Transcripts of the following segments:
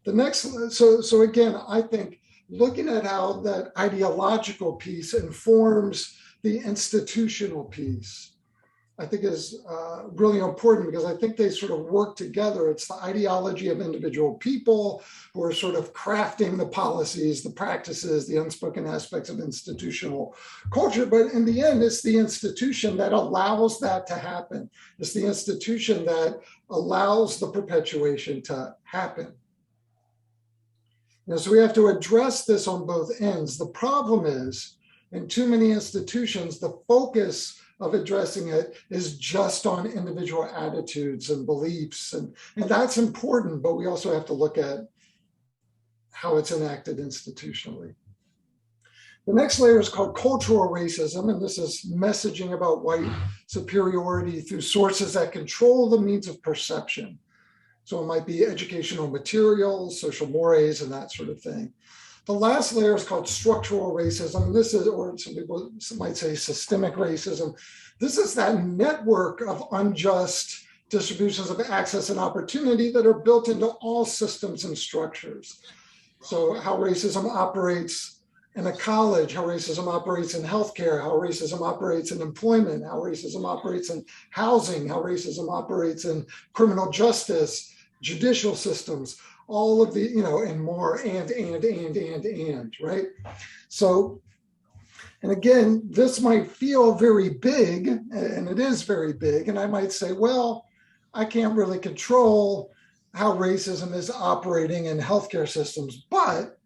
The next, so again, I think looking at how that ideological piece informs the institutional piece, I think is really important, because I think they sort of work together. It's the ideology of individual people who are sort of crafting the policies, the practices, the unspoken aspects of institutional culture. But in the end, it's the institution that allows that to happen. It's the institution that allows the perpetuation to happen. So we have to address this on both ends. The problem is, in too many institutions, the focus of addressing it is just on individual attitudes and beliefs. And that's important, but we also have to look at how it's enacted institutionally. The next layer is called cultural racism, and this is messaging about white superiority through sources that control the means of perception. So it might be educational materials, social mores, and that sort of thing. The last layer is called structural racism. This is, or some people might say systemic racism. This is that network of unjust distributions of access and opportunity that are built into all systems and structures. So how racism operates in a college, how racism operates in healthcare, how racism operates in employment, how racism operates in housing, how racism operates in criminal justice, judicial systems, all of the, and more, and, right? So, and again, this might feel very big, and it is very big, and I might say, well, I can't really control how racism is operating in healthcare systems, but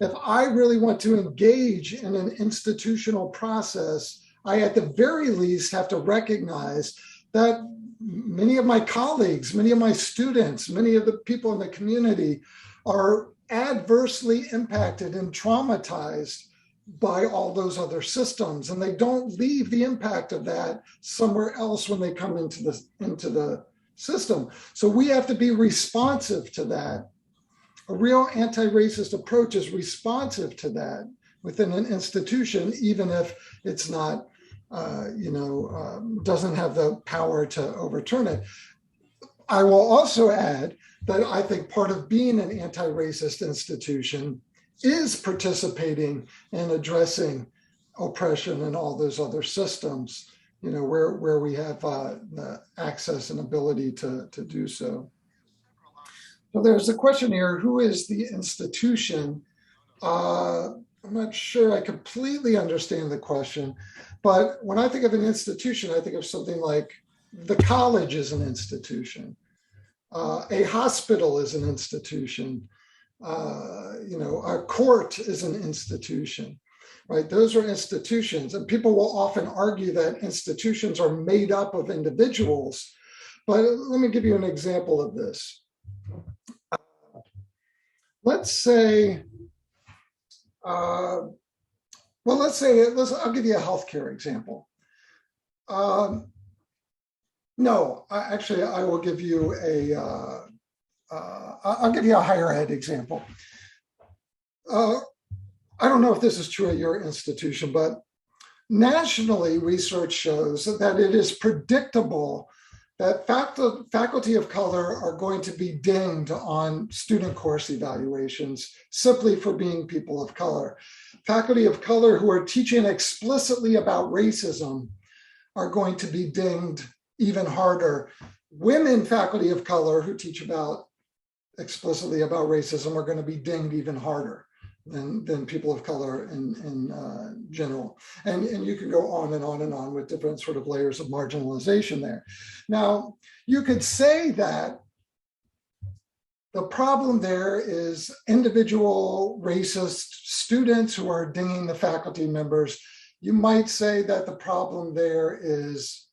if I really want to engage in an institutional process, I at the very least have to recognize that many of my colleagues, many of my students, many of the people in the community are adversely impacted and traumatized by all those other systems, and they don't leave the impact of that somewhere else when they come into the system. So we have to be responsive to that. A real anti-racist approach is responsive to that within an institution, even if it's not doesn't have the power to overturn it. I will also add that I think part of being an anti-racist institution is participating in addressing oppression and all those other systems, where we have the access and ability to do so. So there's a question here, who is the institution? I'm not sure I completely understand the question, but when I think of an institution, I think of something like the college is an institution. A hospital is an institution. A court is an institution, right? Those are institutions, and people will often argue that institutions are made up of individuals. But let me give you an example of this. Let's say, I'll give you a healthcare example. I will give you I'll give you a higher ed example. I don't know if this is true at your institution, but nationally, research shows that it is predictable that faculty of color are going to be dinged on student course evaluations simply for being people of color. Faculty of color who are teaching explicitly about racism are going to be dinged even harder. Women faculty of color who teach explicitly about racism are going to be dinged even harder than people of color in general. And you can go on and on and on with different sort of layers of marginalization there. Now, you could say that the problem there is individual racist students who are dinging the faculty members. You might say that the problem there is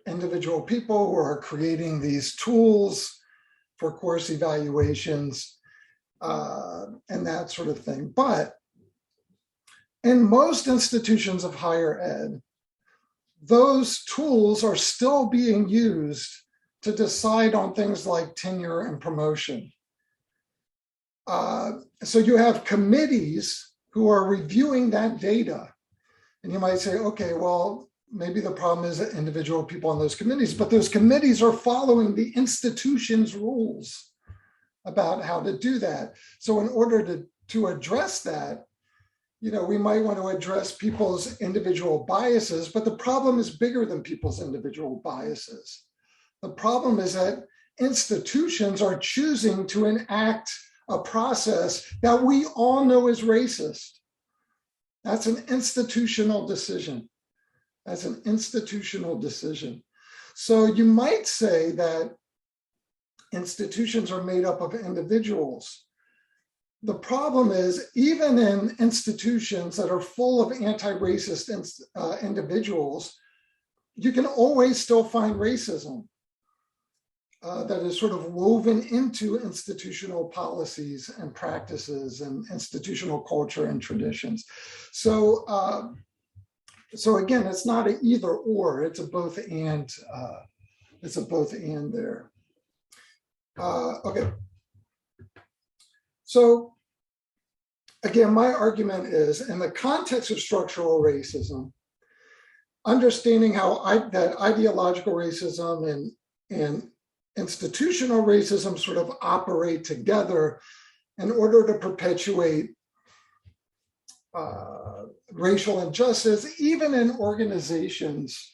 individual people who are creating these tools for course evaluations and that sort of thing. But in most institutions of higher ed, those tools are still being used to decide on things like tenure and promotion. So you have committees who are reviewing that data. And you might say, okay, well, maybe the problem is that individual people on those committees, but those committees are following the institution's rules about how to do that. So in order to address that, we might want to address people's individual biases, but the problem is bigger than people's individual biases. The problem is that institutions are choosing to enact a process that we all know is racist. That's an institutional decision. That's an institutional decision. So you might say that institutions are made up of individuals. The problem is, even in institutions that are full of anti-racist individuals, you can always still find racism that is sort of woven into institutional policies and practices and institutional culture and traditions. So, so again, it's not an either or; it's a both and. It's a both and there. Okay. So again, my argument is, in the context of structural racism, understanding how that ideological racism and institutional racism sort of operate together in order to perpetuate racial injustice, even in organizations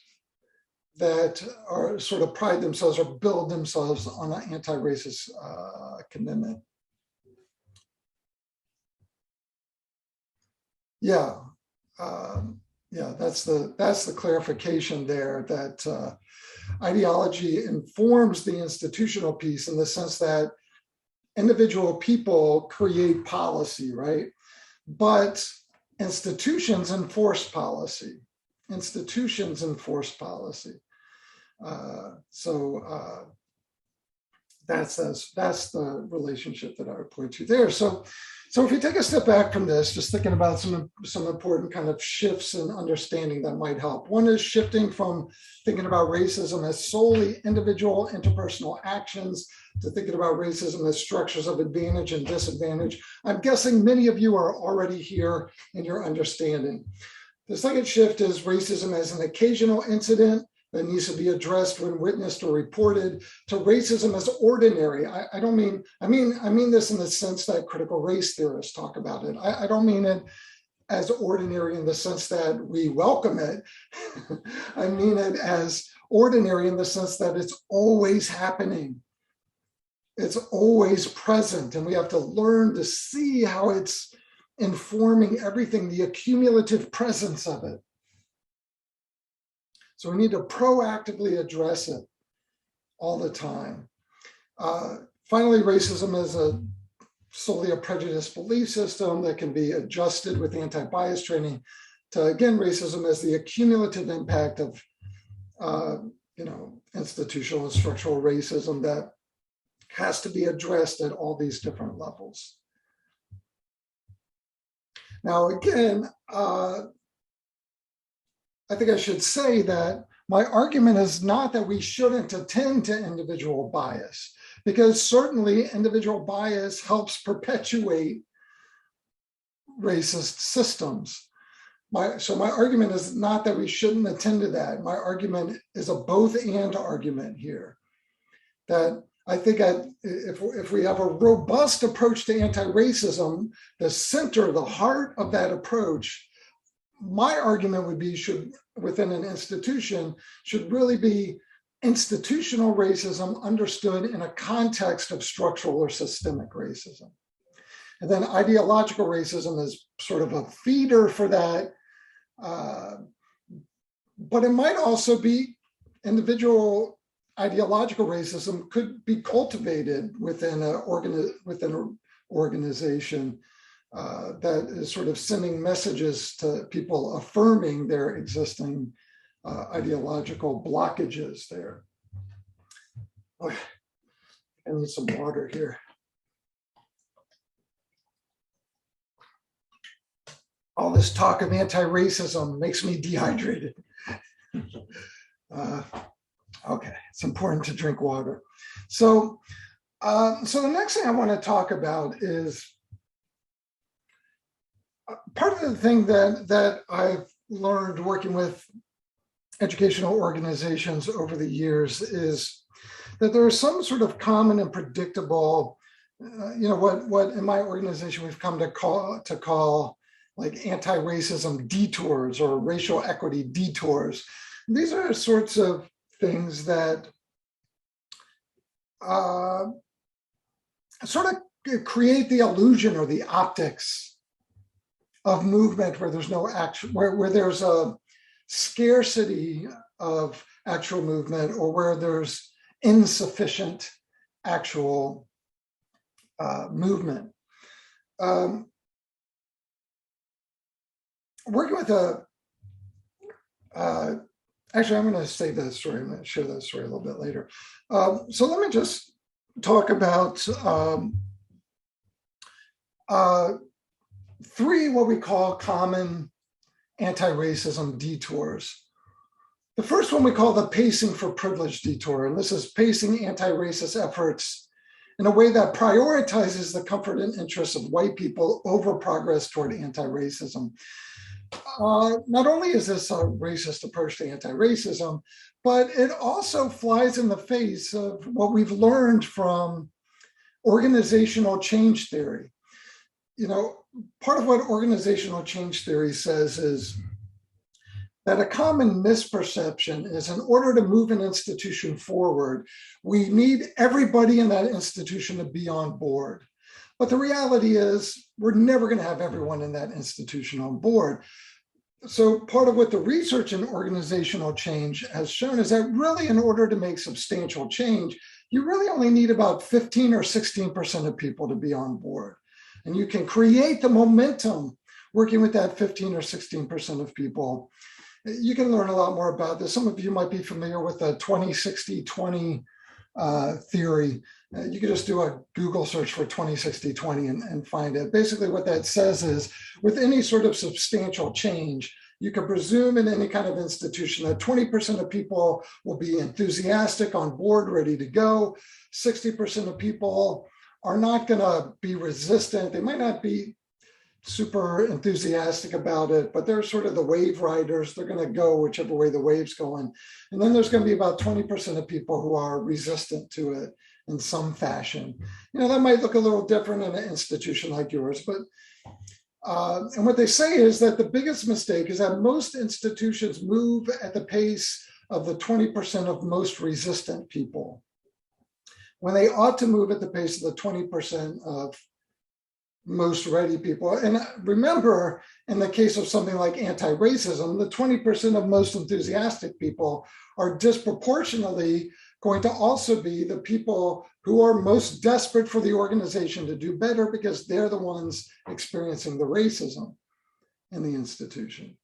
that are sort of pride themselves or build themselves on an anti-racist commitment. Yeah, that's the clarification there, that ideology informs the institutional piece in the sense that individual people create policy, right? But institutions enforce policy. Institutions enforce policy. So that's the relationship that I would point to there. So if we take a step back from this, just thinking about some important kind of shifts in understanding that might help. One is shifting from thinking about racism as solely individual interpersonal actions to thinking about racism as structures of advantage and disadvantage. I'm guessing many of you are already here in your understanding. The second shift is racism as an occasional incident that needs to be addressed when witnessed or reported, to racism as ordinary. I mean this in the sense that critical race theorists talk about it. I don't mean it as ordinary in the sense that we welcome it. I mean it as ordinary in the sense that it's always happening. It's always present, and we have to learn to see how it's informing everything, the accumulative presence of it. So we need to proactively address it all the time. Finally, racism is solely a prejudiced belief system that can be adjusted with anti-bias training to, again, racism as the accumulative impact of institutional and structural racism that has to be addressed at all these different levels. Now, again, I think I should say that my argument is not that we shouldn't attend to individual bias, because certainly individual bias helps perpetuate racist systems. So my argument is not that we shouldn't attend to that. My argument is a both and argument here. That I think if we have a robust approach to anti-racism, the center, the heart of that approach, my argument would be, within an institution, should really be institutional racism understood in a context of structural or systemic racism. And then ideological racism is sort of a feeder for that. But it might also be individual ideological racism could be cultivated within an organization that is sort of sending messages to people affirming their existing ideological blockages there. Oh, I need some water here. All this talk of anti-racism makes me dehydrated. Okay, it's important to drink water. So the next thing I want to talk about is part of the thing that I've learned working with educational organizations over the years is that there is some sort of common and predictable, what in my organization we've come to call like anti-racism detours or racial equity detours. These are sorts of things that sort of create the illusion or the optics of movement where there's no action, where there's a scarcity of actual movement, or where there's insufficient actual movement. Working with actually, I'm going to save that story. I'm going to share that story a little bit later. So let me just talk about three what we call common anti-racism detours. The first one we call the pacing for privilege detour, and this is pacing anti-racist efforts in a way that prioritizes the comfort and interests of white people over progress toward anti-racism. Not only is this a racist approach to anti-racism, but it also flies in the face of what we've learned from organizational change theory. Part of what organizational change theory says is that a common misperception is in order to move an institution forward, we need everybody in that institution to be on board. But the reality is we're never going to have everyone in that institution on board. So part of what the research in organizational change has shown is that really in order to make substantial change, you really only need about 15 or 16% of people to be on board. And you can create the momentum working with that 15 or 16% of people. You can learn a lot more about this. Some of you might be familiar with the 20-60-20 theory. You can just do a Google search for 20-60-20 and find it. Basically what that says is with any sort of substantial change, you can presume in any kind of institution that 20% of people will be enthusiastic, on board, ready to go. 60% of people are not going to be resistant. They might not be super enthusiastic about it, but they're sort of the wave riders. They're going to go whichever way the wave's going. And then there's going to be about 20% of people who are resistant to it in some fashion. That might look a little different in an institution like yours, but and what they say is that the biggest mistake is that most institutions move at the pace of the 20% of most resistant people, when they ought to move at the pace of the 20% of most ready people. And remember, in the case of something like anti-racism, the 20% of most enthusiastic people are disproportionately going to also be the people who are most desperate for the organization to do better because they're the ones experiencing the racism in the institution.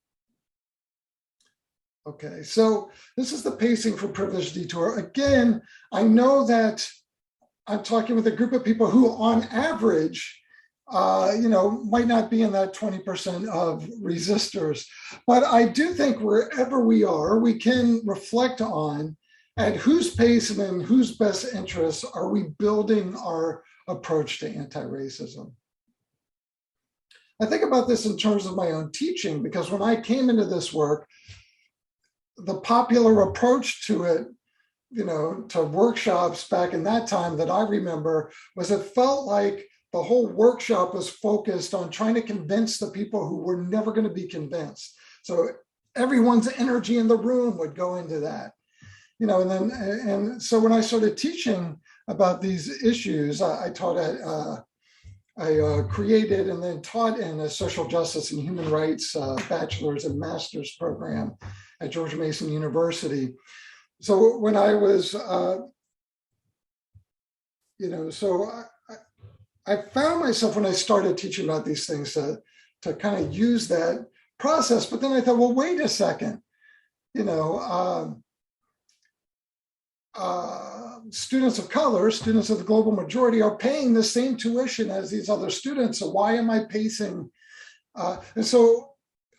Okay, so this is the pacing for privilege detour. Again, I know that I'm talking with a group of people who on average might not be in that 20% of resistors. But I do think wherever we are, we can reflect on at whose pace and in whose best interests are we building our approach to anti-racism. I think about this in terms of my own teaching, because when I came into this work, the popular approach to it, to workshops back in that time that I remember, was it felt like the whole workshop was focused on trying to convince the people who were never going to be convinced. So everyone's energy in the room would go into that, and so when I started teaching about these issues, I taught at, I created and then taught in a social justice and human rights bachelor's and master's program at George Mason University. So when I was, I found myself when I started teaching about these things to kind of use that process, but then I thought, well, wait a second, students of color, students of the global majority are paying the same tuition as these other students, so why am I pacing? And so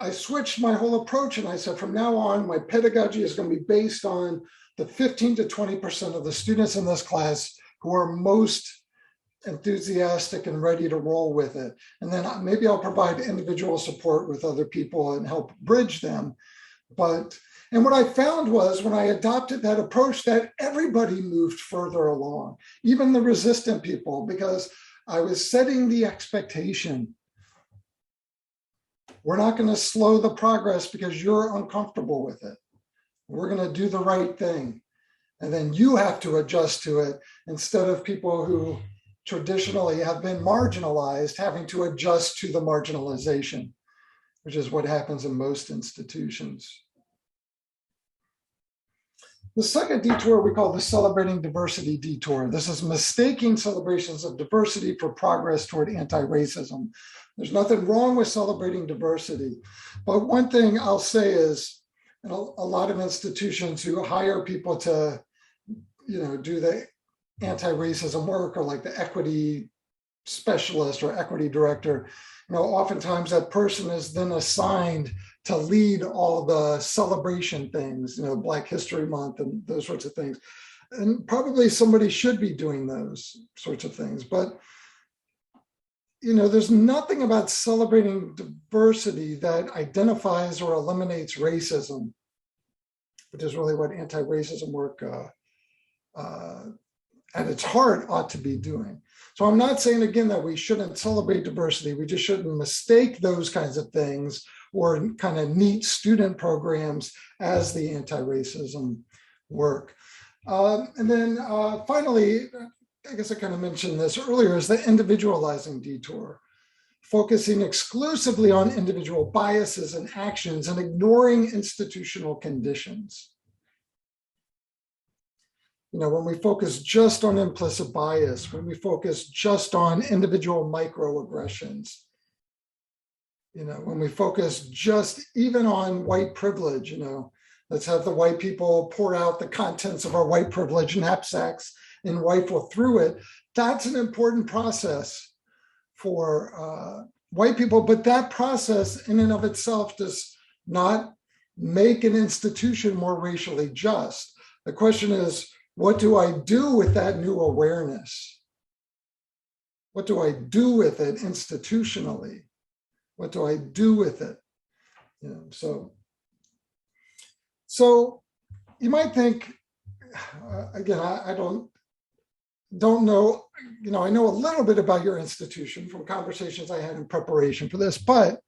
I switched my whole approach and I said, from now on, my pedagogy is going to be based on the 15 to 20% of the students in this class who are most enthusiastic and ready to roll with it. And then maybe I'll provide individual support with other people and help bridge them. And what I found was when I adopted that approach that everybody moved further along, even the resistant people, because I was setting the expectation. We're not going to slow the progress because you're uncomfortable with it. We're going to do the right thing. And then you have to adjust to it instead of people who traditionally have been marginalized having to adjust to the marginalization, which is what happens in most institutions. The second detour we call the celebrating diversity detour. This is mistaking celebrations of diversity for progress toward anti-racism. There's nothing wrong with celebrating diversity. But one thing I'll say is, a lot of institutions who hire people to, do the anti-racism work, or like the equity specialist or equity director, oftentimes that person is then assigned to lead all the celebration things, Black History Month and those sorts of things. And probably somebody should be doing those sorts of things. But, there's nothing about celebrating diversity that identifies or eliminates racism, which is really what anti-racism work at its heart ought to be doing. So I'm not saying, again, that we shouldn't celebrate diversity. We just shouldn't mistake those kinds of things or kind of neat student programs as the anti-racism work. And then finally, I guess I kind of mentioned this earlier, is the individualizing detour, focusing exclusively on individual biases and actions and ignoring institutional conditions. When we focus just on implicit bias, when we focus just on individual microaggressions, when we focus just even on white privilege, let's have the white people pour out the contents of our white privilege knapsacks and rifle through it. That's an important process for white people, but that process in and of itself does not make an institution more racially just. The question is, what do I do with that new awareness? What do I do with it institutionally? What do I do with it? So you might think, again, I don't know, I know a little bit about your institution from conversations I had in preparation for this, but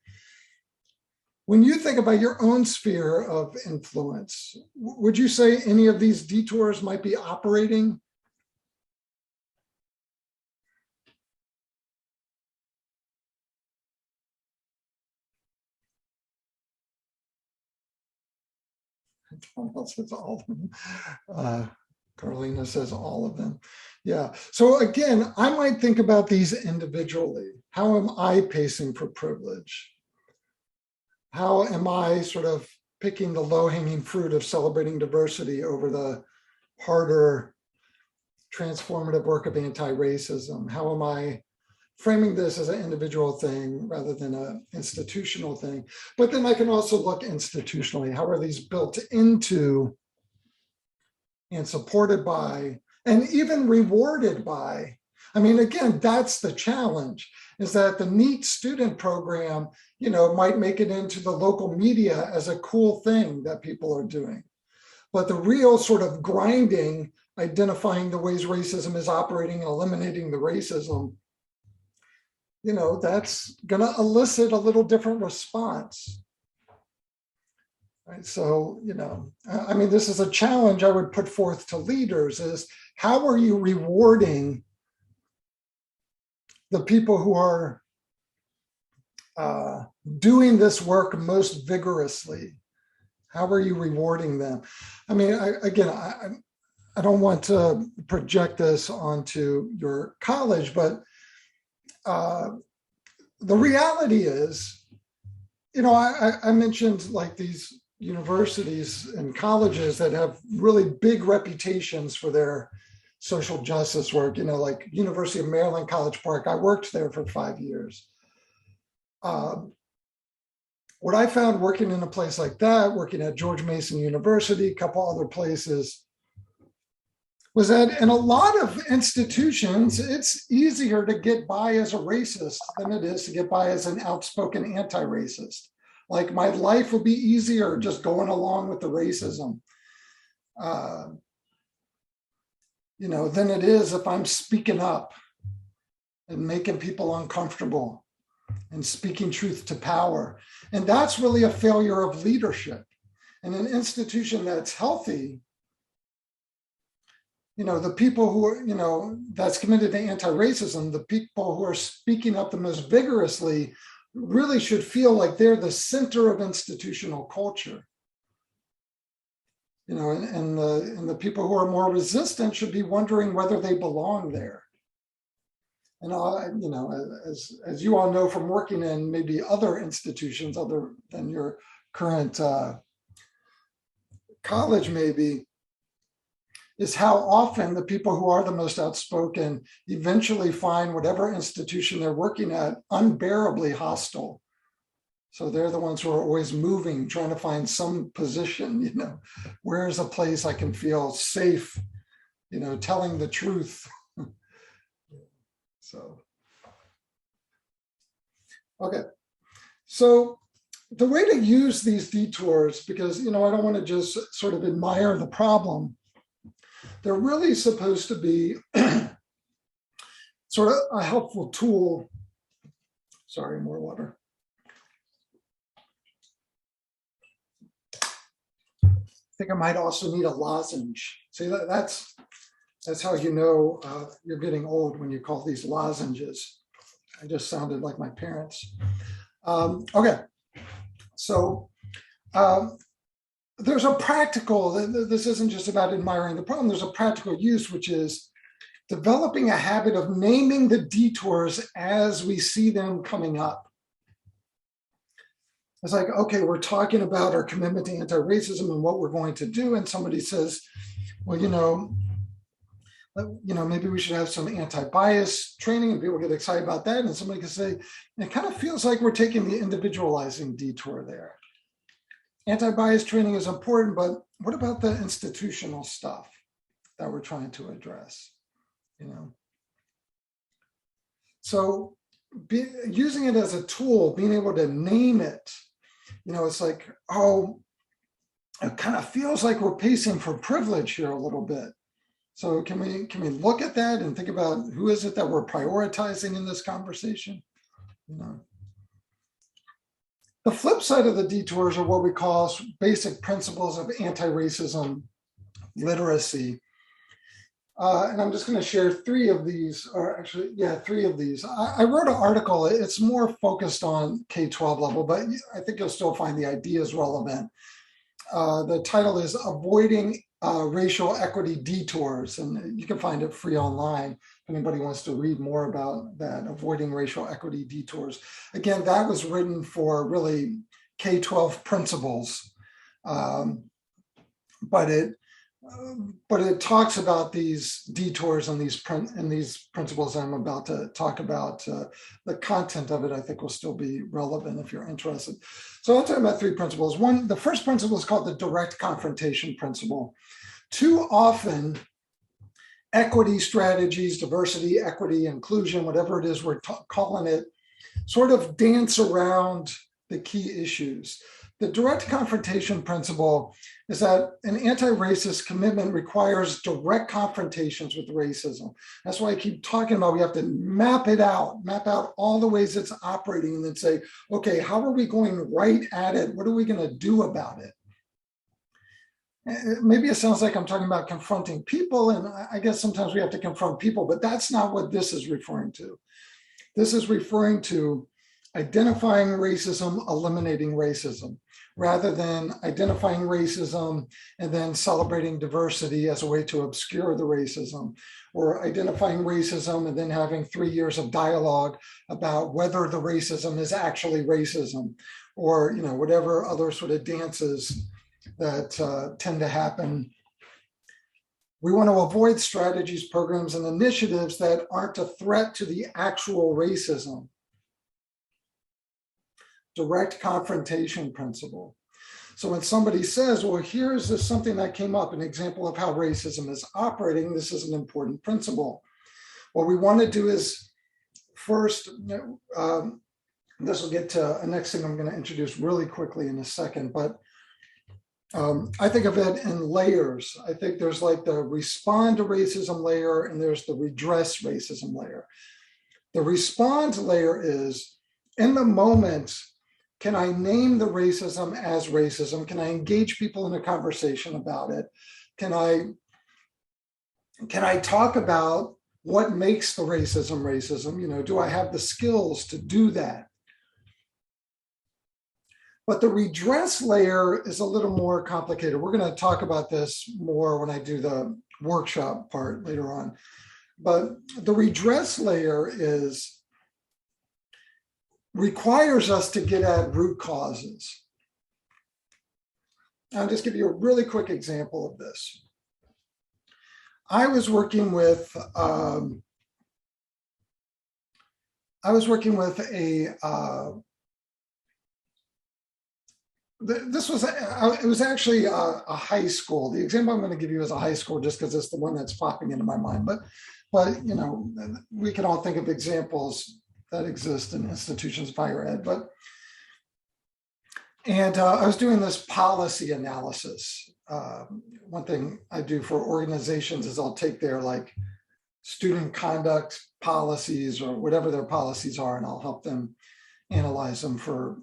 when you think about your own sphere of influence, would you say any of these detours might be operating? Donald says all of them. Carolina says all of them. Yeah. So again, I might think about these individually. How am I pacing for privilege? How am I sort of picking the low-hanging fruit of celebrating diversity over the harder transformative work of anti-racism? How am I framing this as an individual thing rather than an institutional thing? But then I can also look institutionally. How are these built into and supported by and even rewarded by? I mean, again, that's the challenge, is that the neat student program, might make it into the local media as a cool thing that people are doing. But the real sort of grinding, identifying the ways racism is operating and eliminating the racism, that's going to elicit a little different response. Right? So, I mean, this is a challenge I would put forth to leaders, is how are you rewarding the people who are doing this work most vigorously? How are you rewarding them? I mean, I don't want to project this onto your college, but the reality is, I mentioned like these universities and colleges that have really big reputations for their social justice work, like University of Maryland, College Park. I worked there for 5 years. What I found working in a place like that, working at George Mason University, a couple other places, was that in a lot of institutions, it's easier to get by as a racist than it is to get by as an outspoken anti-racist. Like my life would be easier just going along with the racism, than it is if I'm speaking up and making people uncomfortable and speaking truth to power. And that's really a failure of leadership. In an institution that's healthy, the people who are, that's committed to anti-racism, the people who are speaking up the most vigorously really should feel like they're the center of institutional culture. And the people who are more resistant should be wondering whether they belong there. And as you all know from working in maybe other institutions other than your current college maybe, is how often the people who are the most outspoken eventually find whatever institution they're working at unbearably hostile. So they're the ones who are always moving, trying to find some position, where's a place I can feel safe, telling the truth. So, okay. So the way to use these detours, because, I don't want to just sort of admire the problem, they're really supposed to be sort of a helpful tool. Sorry, more water. I think I might also need a lozenge. See, that's how you're getting old, when you call these lozenges. I just sounded like my parents. Okay, so there's a practical, this isn't just about admiring the problem, there's a practical use, which is developing a habit of naming the detours as we see them coming up. It's like, okay, we're talking about our commitment to anti-racism and what we're going to do, and somebody says, well, maybe we should have some anti-bias training, and people get excited about that, and somebody can say, it kind of feels like we're taking the individualizing detour there. Anti-bias training is important, but what about the institutional stuff that we're trying to address? So using it as a tool, being able to name it, it's like, oh, it kind of feels like we're pacing for privilege here a little bit. So can we look at that and think about who is it that we're prioritizing in this conversation? The flip side of the detours are what we call basic principles of anti-racism literacy. And I'm just going to share three of these. I wrote an article. It's more focused on K-12 level, but I think you'll still find the ideas relevant. The title is Avoiding Racial Equity Detours, and you can find it free online if anybody wants to read more about that, Avoiding Racial Equity Detours. Again, that was written for really K-12 principals, but it talks about these detours and these principles I'm about to talk about. The content of it, I think, will still be relevant if you're interested. So I'll talk about three principles. The first principle is called the direct confrontation principle. Too often, equity strategies, diversity, equity, inclusion, whatever it is we're calling it, sort of dance around the key issues. The direct confrontation principle is that an anti-racist commitment requires direct confrontations with racism. That's why I keep talking about we have to map out all the ways it's operating, and then say, okay, how are we going right at it? What are we going to do about it? Maybe it sounds like I'm talking about confronting people, and I guess sometimes we have to confront people, but that's not what this is referring to. This is referring to identifying racism, eliminating racism, rather than identifying racism and then celebrating diversity as a way to obscure the racism, or identifying racism and then having 3 years of dialogue about whether the racism is actually racism, or whatever other sort of dances that tend to happen. We want to avoid strategies, programs, and initiatives that aren't a threat to the actual racism. Direct confrontation principle. So when somebody says, well, here's something that came up, an example of how racism is operating, this is an important principle. What we want to do is first This will get to a next thing I'm going to introduce really quickly in a second, but I think of it in layers. I think there's like the respond to racism layer and there's the redress racism layer. The respond layer is, in the moment, can I name the racism as racism? Can I engage people in a conversation about it? Can I talk about what makes the racism racism? You know, do I have the skills to do that? But the redress layer is a little more complicated. We're going to talk about this more when I do the workshop part later on. But the redress layer requires us to get at root causes. I'll just give you a really quick example of this. I was working with it was actually a high school. The example I'm going to give you is a high school just because it's the one that's popping into my mind. But you know, we can all think of examples that exist in institutions of higher ed. I was doing this policy analysis. One thing I do for organizations is I'll take their like student conduct policies or whatever their policies are, and I'll help them analyze them for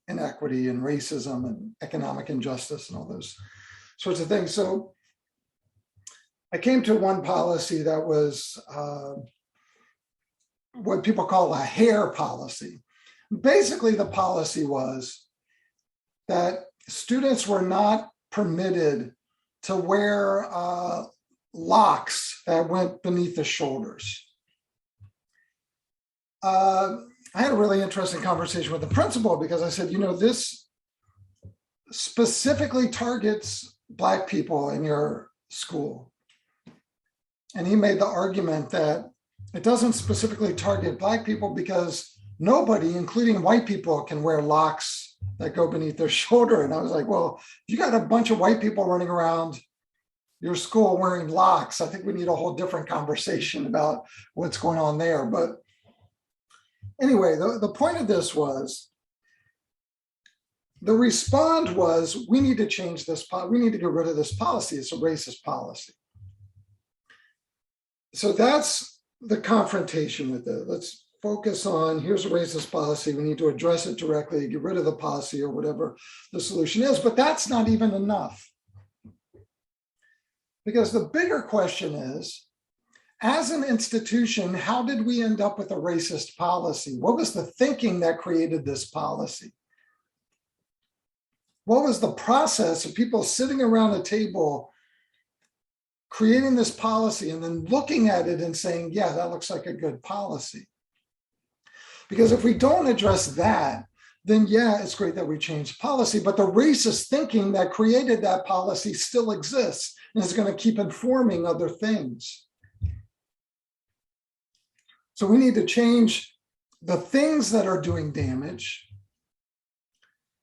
inequity and racism and economic injustice and all those sorts of things. So I came to one policy that was what people call a hair policy. Basically, the policy was that students were not permitted to wear locks that went beneath the shoulders. I had a really interesting conversation with the principal because I said, you know, this specifically targets Black people in your school. And he made the argument that it doesn't specifically target Black people because nobody, including white people, can wear locks that go beneath their shoulder. And I was like, well, if you got a bunch of white people running around your school wearing locks, I think we need a whole different conversation about what's going on there. But anyway, the point of this was, the respond was, we need to change this, we need to get rid of this policy. It's a racist policy. So that's the confrontation with it. Let's focus on, here's a racist policy. We need to address it directly, get rid of the policy or whatever the solution is. But that's not even enough. Because the bigger question is, as an institution, how did we end up with a racist policy? What was the thinking that created this policy? What was the process of people sitting around a table creating this policy and then looking at it and saying, yeah, that looks like a good policy? Because if we don't address that, then yeah, it's great that we changed policy, but the racist thinking that created that policy still exists and is going to keep informing other things. So we need to change the things that are doing damage,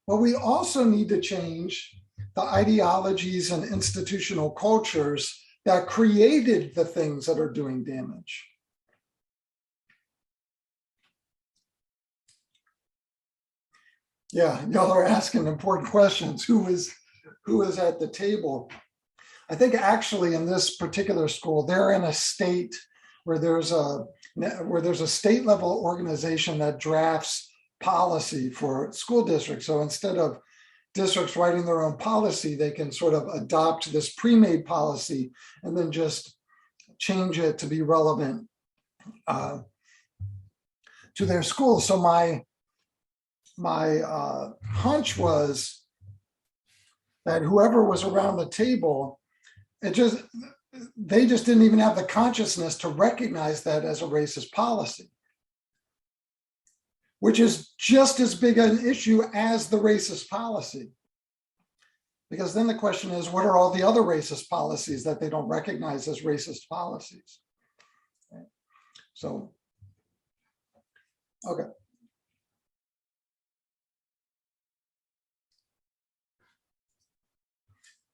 but we also need to change the ideologies and institutional cultures that created the things that are doing damage. Yeah, y'all are asking important questions. Who is at the table? I think actually in this particular school, they're in a state where there's a state level organization that drafts policy for school districts. So instead of districts writing their own policy, they can sort of adopt this pre-made policy and then just change it to be relevant to their school. So my hunch was that whoever was around the table, they just didn't even have the consciousness to recognize that as a racist policy, which is just as big an issue as the racist policy. Because then the question is, what are all the other racist policies that they don't recognize as racist policies? Okay. So, okay.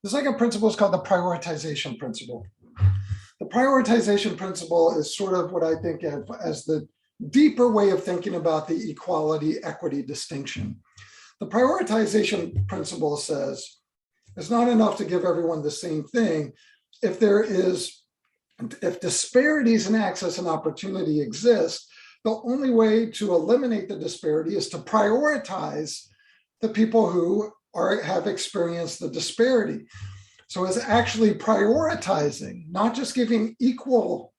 The second principle is called the prioritization principle. The prioritization principle is sort of what I think of as the deeper way of thinking about the equality, equity distinction. The prioritization principle says it's not enough to give everyone the same thing. If disparities in access and opportunity exist, the only way to eliminate the disparity is to prioritize the people who have experienced the disparity. So it's actually prioritizing, not just giving equal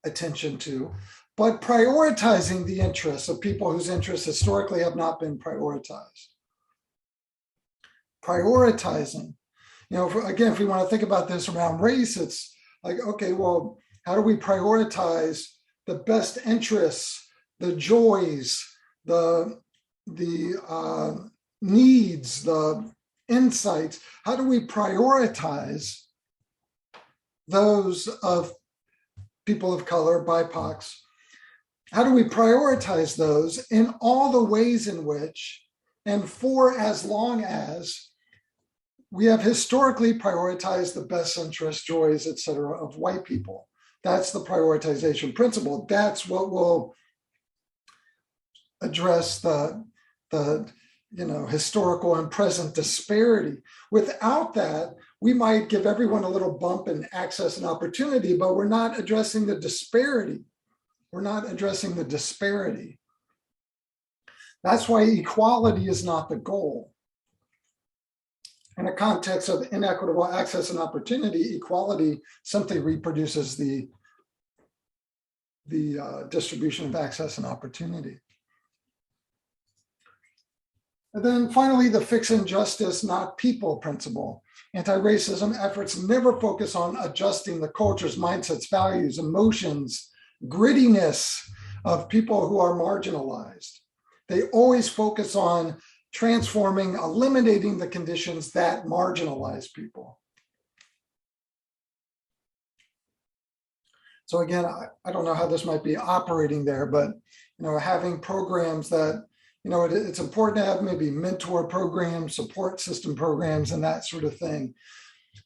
attention to, but prioritizing the interests of people whose interests historically have not been prioritized. Prioritizing, again, if we want to think about this around race, it's like, okay, well, how do we prioritize the best interests, the joys, the needs, the insights? How do we prioritize those of people of color, BIPOCs? How do we prioritize those in all the ways in which, and for as long as we have historically prioritized the best interests, joys, et cetera, of white people? That's the prioritization principle. That's what will address the historical and present disparity. Without that, we might give everyone a little bump in access and opportunity, but we're not addressing the disparity. We're not addressing the disparity. That's why equality is not the goal. In a context of inequitable access and opportunity, equality simply reproduces the distribution of access and opportunity. And then finally, the fix injustice, not people principle. Anti-racism efforts never focus on adjusting the cultures, mindsets, values, emotions, grittiness of people who are marginalized. They always focus on transforming, eliminating the conditions that marginalize people. So again, I don't know how this might be operating there, but having programs that, it's important to have maybe mentor programs, support system programs, and that sort of thing.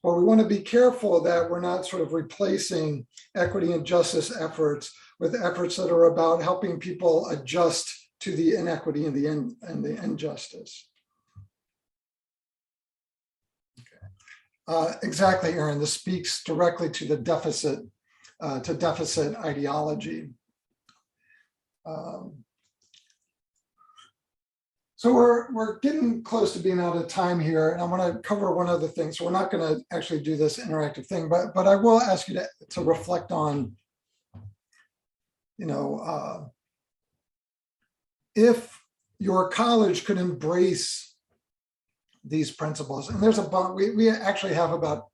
But we want to be careful that we're not sort of replacing equity and justice efforts with efforts that are about helping people adjust to the inequity and the injustice. Okay. Exactly, Aaron. This speaks directly to the deficit ideology. So we're getting close to being out of time here, and I want to cover one other thing. So we're not going to actually do this interactive thing, but I will ask you to reflect on, if your college could embrace these principles, and there's we actually have about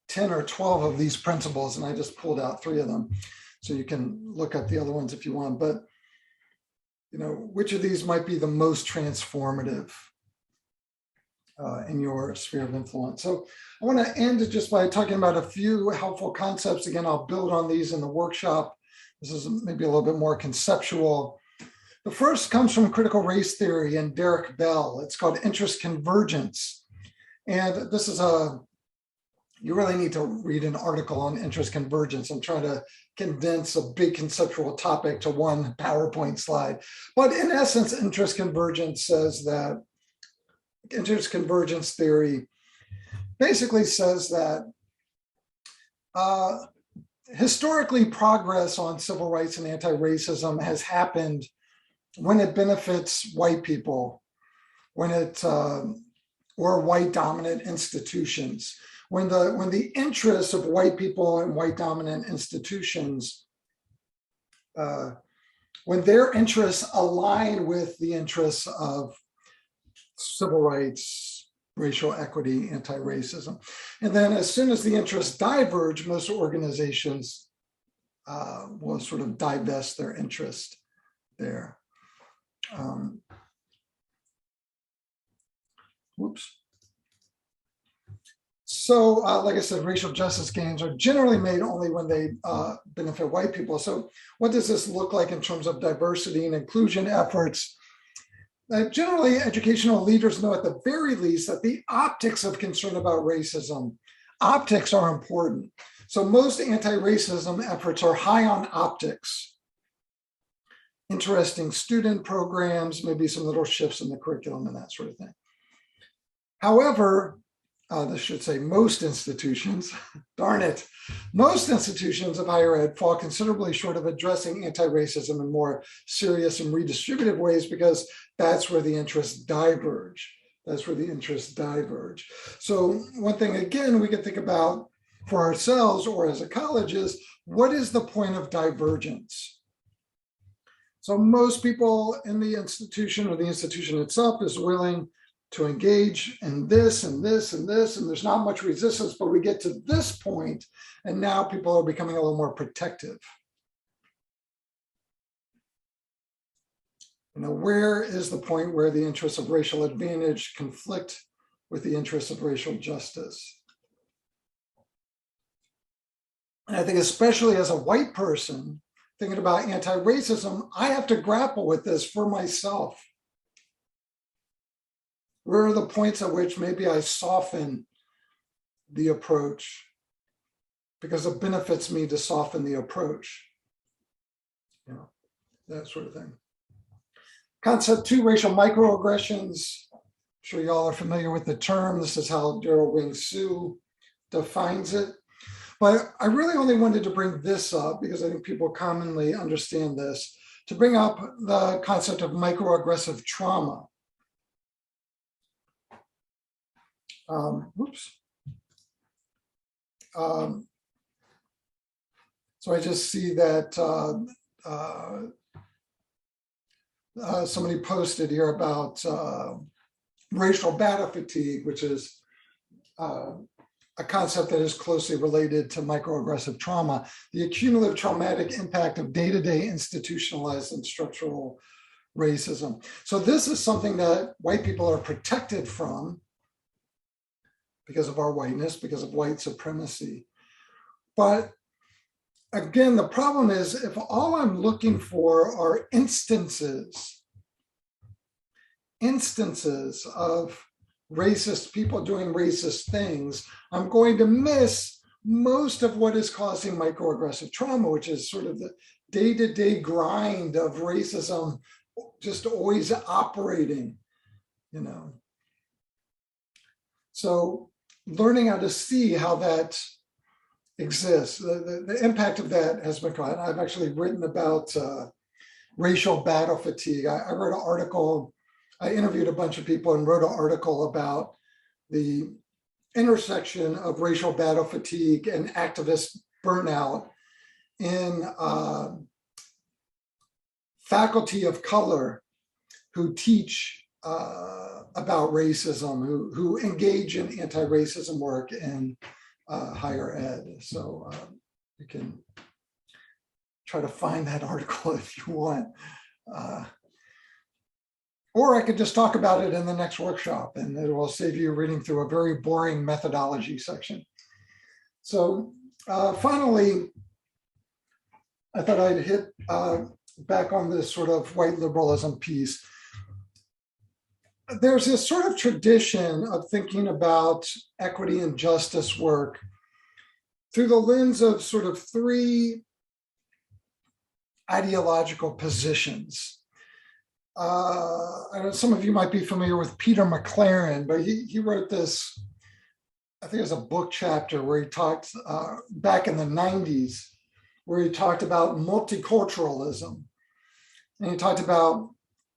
10 or 12 of these principles, and I just pulled out 3 of them, so you can look up the other ones if you want. But which of these might be the most transformative in your sphere of influence? So I want to end just by talking about a few helpful concepts. Again, I'll build on these in the workshop. This is maybe a little bit more conceptual. The first comes from critical race theory and Derek Bell. It's called interest convergence. And this is you really need to read an article on interest convergence. I'm trying to condense a big conceptual topic to one PowerPoint slide. But in essence, interest convergence says that, interest convergence theory basically says that historically progress on civil rights and anti-racism has happened when it benefits white people, when it, or white dominant institutions. When the interests of white people and white dominant institutions, when their interests align with the interests of civil rights, racial equity, anti-racism. And then as soon as the interests diverge, most organizations will sort of divest their interest there. Whoops. So, like I said, racial justice gains are generally made only when they benefit white people. So what does this look like in terms of diversity and inclusion efforts? Generally, educational leaders know at the very least that the optics of concern about racism, optics are important. So most anti-racism efforts are high on optics. interesting student programs, maybe some little shifts in the curriculum and that sort of thing. However, this should say most institutions, darn it, most institutions of higher ed fall considerably short of addressing anti-racism in more serious and redistributive ways, because that's where the interests diverge. That's where the interests diverge. So one thing, again, we can think about for ourselves or as a college is, what is the point of divergence? So most people in the institution or the institution itself is willing to engage in this and this and this, and there's not much resistance, but we get to this point, and now people are becoming a little more protective. Where is the point where the interests of racial advantage conflict with the interests of racial justice? And I think especially as a white person thinking about anti-racism, I have to grapple with this for myself. Where are the points at which maybe I soften the approach because it benefits me to soften the approach? That sort of thing. Concept 2, racial microaggressions. I'm sure y'all are familiar with the term. This is how Daryl Wing Su defines it. But I really only wanted to bring this up because I think people commonly understand this, to bring up the concept of microaggressive trauma. So I just see that somebody posted here about racial battle fatigue, which is a concept that is closely related to microaggressive trauma, the accumulative traumatic impact of day-to-day institutionalized and structural racism. So this is something that white people are protected from because of our whiteness, because of white supremacy. But again, the problem is, if all I'm looking for are instances of racist people doing racist things, I'm going to miss most of what is causing microaggressive trauma, which is sort of the day-to-day grind of racism just always operating, So learning how to see how that exists, the impact of that has been caught. I've actually written about racial battle fatigue. I wrote an article, I interviewed a bunch of people and wrote an article about the intersection of racial battle fatigue and activist burnout in faculty of color who teach about racism, who engage in anti-racism work in higher ed. So you can try to find that article if you want. Or I could just talk about it in the next workshop, and it will save you reading through a very boring methodology section. So finally, I thought I'd hit back on this sort of white liberalism piece. There's this sort of tradition of thinking about equity and justice work through the lens of sort of three ideological positions. I know some of you might be familiar with Peter McLaren, but he wrote this, I think it was a book chapter where he talked back in the 90s, where he talked about multiculturalism. And he talked about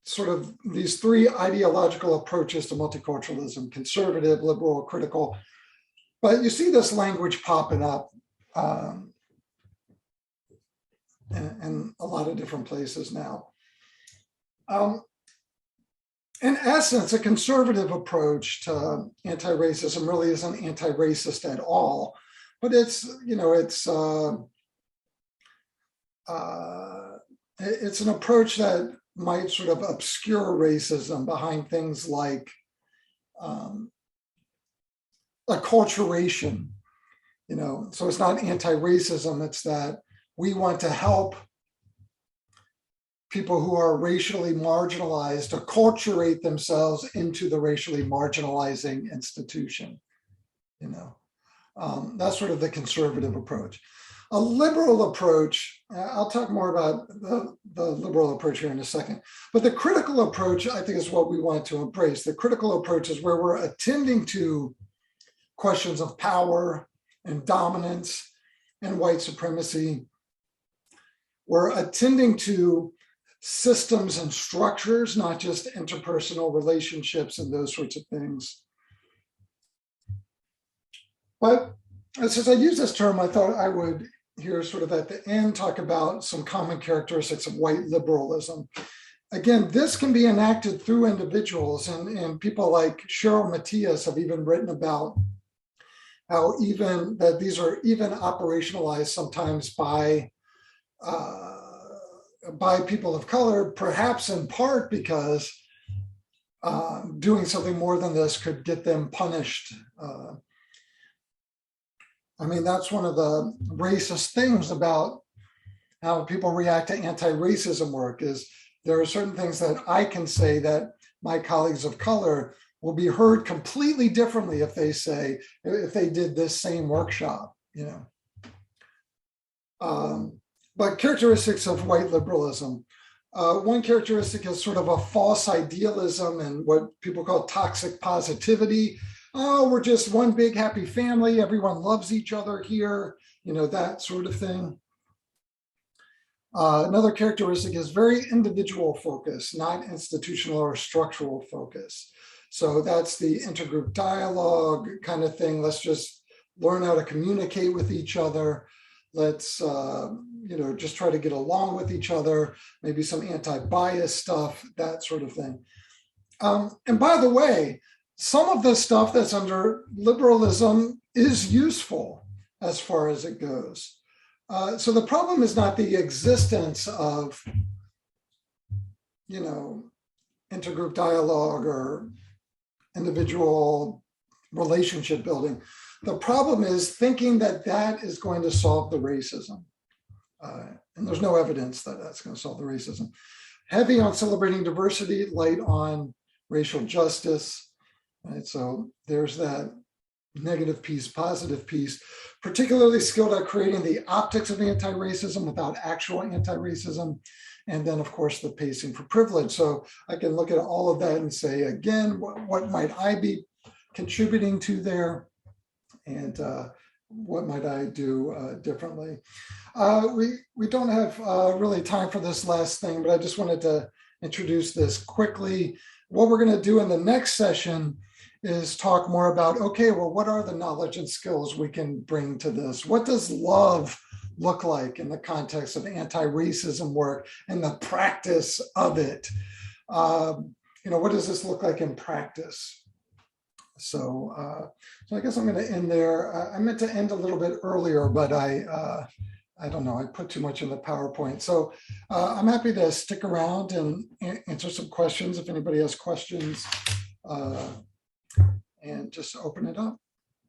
sort of these three ideological approaches to multiculturalism: conservative, liberal, critical. But you see this language popping up in a lot of different places now. In essence, a conservative approach to anti-racism really isn't anti-racist at all, but it's an approach that might sort of obscure racism behind things like acculturation. So it's not anti-racism, it's that we want to help people who are racially marginalized acculturate themselves into the racially marginalizing institution. That's sort of the conservative approach. A liberal approach, I'll talk more about the liberal approach here in a second, but the critical approach, I think, is what we want to embrace. The critical approach is where we're attending to questions of power and dominance and white supremacy. We're attending to systems and structures, not just interpersonal relationships and those sorts of things. But since I use this term, I thought I would here sort of at the end talk about some common characteristics of white liberalism. Again, this can be enacted through individuals, and people like Cheryl Matias have even written about how even that these are even operationalized sometimes by people of color, perhaps in part because doing something more than this could get them punished. I mean, that's one of the racist things about how people react to anti-racism work is there are certain things that I can say that my colleagues of color will be heard completely differently if they did this same workshop, you know. But characteristics of white liberalism. One characteristic is sort of a false idealism and what people call toxic positivity. Oh, we're just one big happy family. Everyone loves each other here, you know, that sort of thing. Another characteristic is very individual focus, not institutional or structural focus. So that's the intergroup dialogue kind of thing. Let's just learn how to communicate with each other. Let's, you know, just try to get along with each other, maybe some anti-bias stuff, that sort of thing. And by the way, some of the stuff that's under liberalism is useful as far as it goes. So the problem is not the existence of, you know, intergroup dialogue or individual relationship building. The problem is thinking that that is going to solve the racism. And there's no evidence that that's going to solve the racism. Heavy on celebrating diversity, light on racial justice. Right, so there's that negative piece, positive piece, particularly skilled at creating the optics of anti-racism without actual anti-racism. And then, of course, the pacing for privilege. So I can look at all of that and say, again, what might I be contributing to there? And what might I do differently? We don't have really time for this last thing, but I just wanted to introduce this quickly. What we're going to do in the next session is talk more about, okay, well, what are the knowledge and skills we can bring to this? What does love look like in the context of anti-racism work and the practice of it? You know, what does this look like in practice? So I guess I'm going to end there. I meant to end a little bit earlier, but I don't know, I put too much in the PowerPoint. So I'm happy to stick around and answer some questions if anybody has questions, and just open it up.